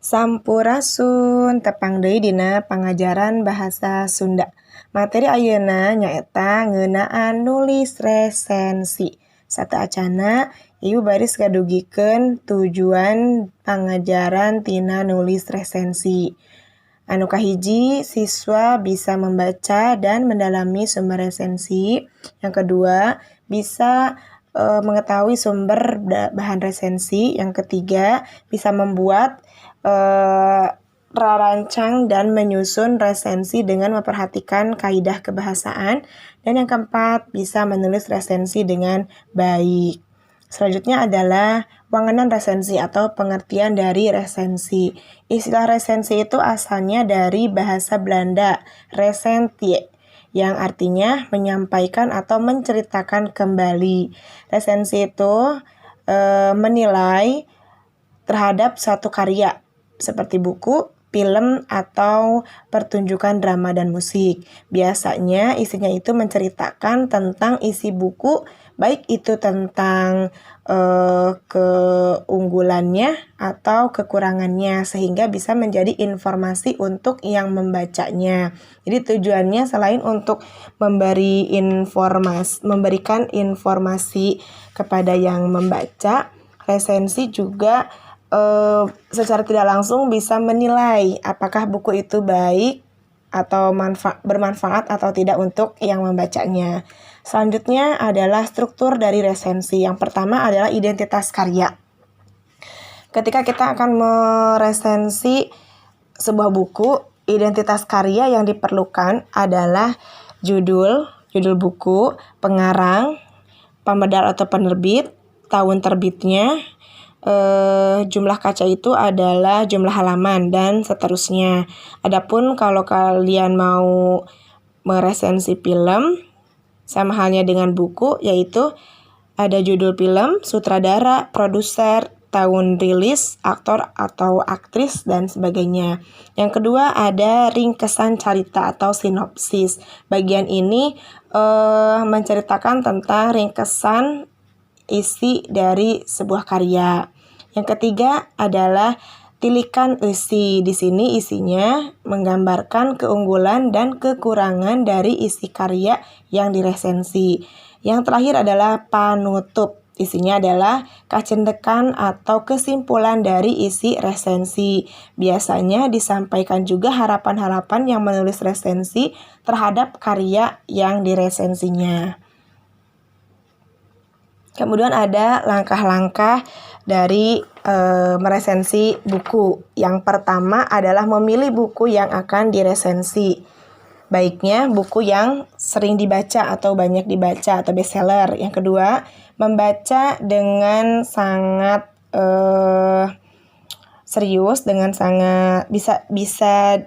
Sampurasun, tepang deui dina pangajaran bahasa Sunda. Materi ayeuna nyaeta ngeunaan nulis resensi. Sateacana, ieu baris gadugikeun tujuan pangajaran tina nulis resensi. Anu kahiji, siswa bisa membaca dan mendalami sumber resensi. Yang kedua, bisa mengetahui sumber bahan resensi. Yang ketiga, bisa membuat rancang dan menyusun resensi dengan memperhatikan kaidah kebahasaan. Dan yang keempat, bisa menulis resensi dengan baik. Selanjutnya adalah wanganan resensi atau pengertian dari resensi. Istilah resensi itu asalnya dari bahasa Belanda, resentie, yang artinya menyampaikan atau menceritakan kembali. Resensi itu menilai terhadap suatu karya, seperti buku, film, atau pertunjukan drama dan musik. Biasanya isinya itu menceritakan tentang isi buku, baik itu tentang keunggulannya atau kekurangannya, sehingga bisa menjadi informasi untuk yang membacanya. Jadi tujuannya selain untuk memberikan informasi kepada yang membaca, resensi juga secara tidak langsung bisa menilai apakah buku itu baik atau bermanfaat atau tidak untuk yang membacanya. Selanjutnya adalah struktur dari resensi. Yang pertama adalah identitas karya. Ketika kita akan meresensi sebuah buku, identitas karya yang diperlukan adalah judul buku, pengarang, pemodal atau penerbit, tahun terbitnya, jumlah kaca itu adalah jumlah halaman, dan seterusnya. Adapun kalau kalian mau meresensi film, sama halnya dengan buku, yaitu ada judul film, sutradara, produser, tahun rilis, aktor atau aktris, dan sebagainya. Yang kedua ada ringkesan carita atau sinopsis. Bagian ini menceritakan tentang ringkesan isi dari sebuah karya. Yang ketiga adalah tilikan isi. Di sini isinya menggambarkan keunggulan dan kekurangan dari isi karya yang diresensi. Yang terakhir adalah panutup. Isinya adalah kacendekan atau kesimpulan dari isi resensi. Biasanya disampaikan juga harapan-harapan yang menulis resensi terhadap karya yang diresensinya. Kemudian ada langkah-langkah dari meresensi buku. Yang pertama adalah memilih buku yang akan diresensi. Baiknya buku yang sering dibaca atau banyak dibaca atau bestseller. Yang kedua, membaca dengan sangat serius, dengan sangat bisa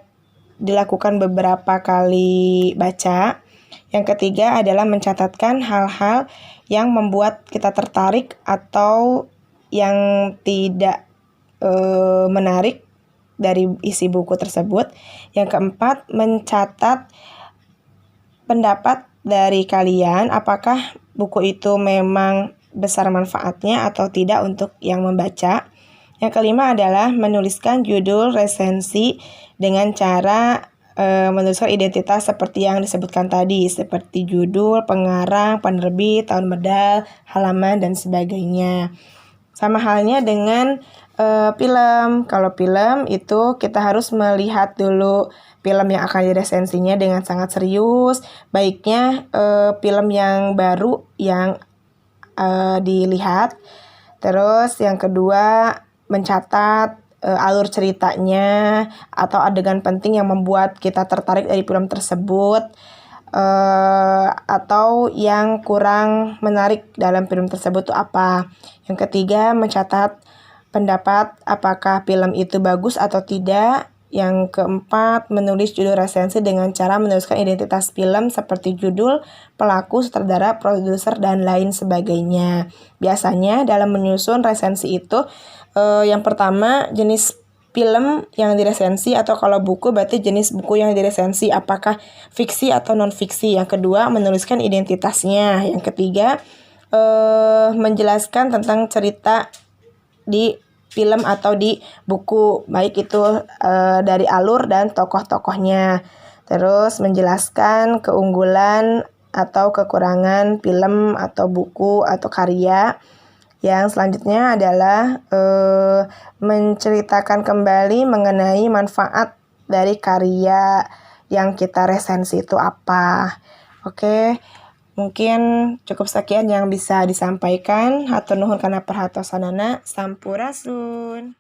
dilakukan beberapa kali baca. Yang ketiga adalah mencatatkan hal-hal yang membuat kita tertarik atau yang tidak menarik dari isi buku tersebut. Yang keempat, mencatat pendapat dari kalian, apakah buku itu memang besar manfaatnya atau tidak untuk yang membaca. Yang kelima adalah menuliskan judul resensi dengan cara menuliskan identitas seperti yang disebutkan tadi, seperti judul, pengarang, penerbit, tahun medal, halaman, dan sebagainya. Sama halnya dengan film. Kalau film itu kita harus melihat dulu film yang akan diresensinya dengan sangat serius. Baiknya film yang baru yang dilihat. Terus yang kedua, mencatat alur ceritanya atau adegan penting yang membuat kita tertarik dari film tersebut, atau yang kurang menarik dalam film tersebut itu apa. Yang ketiga, mencatat pendapat apakah film itu bagus atau tidak. Yang keempat, menulis judul resensi dengan cara menuliskan identitas film seperti judul, pelaku, sutradara, produser, dan lain sebagainya. Biasanya dalam menyusun resensi itu yang pertama jenis film yang diresensi, atau kalau buku berarti jenis buku yang diresensi apakah fiksi atau non-fiksi. Yang kedua, menuliskan identitasnya. Yang ketiga, menjelaskan tentang cerita di film atau di buku, baik itu dari alur dan tokoh-tokohnya. Terus menjelaskan keunggulan atau kekurangan film atau buku atau karya. Yang selanjutnya adalah menceritakan kembali mengenai manfaat dari karya yang kita resensi itu apa. Oke. Mungkin cukup sekian yang bisa disampaikan. Hatur nuhun kana perhatosanana. Sampurasun.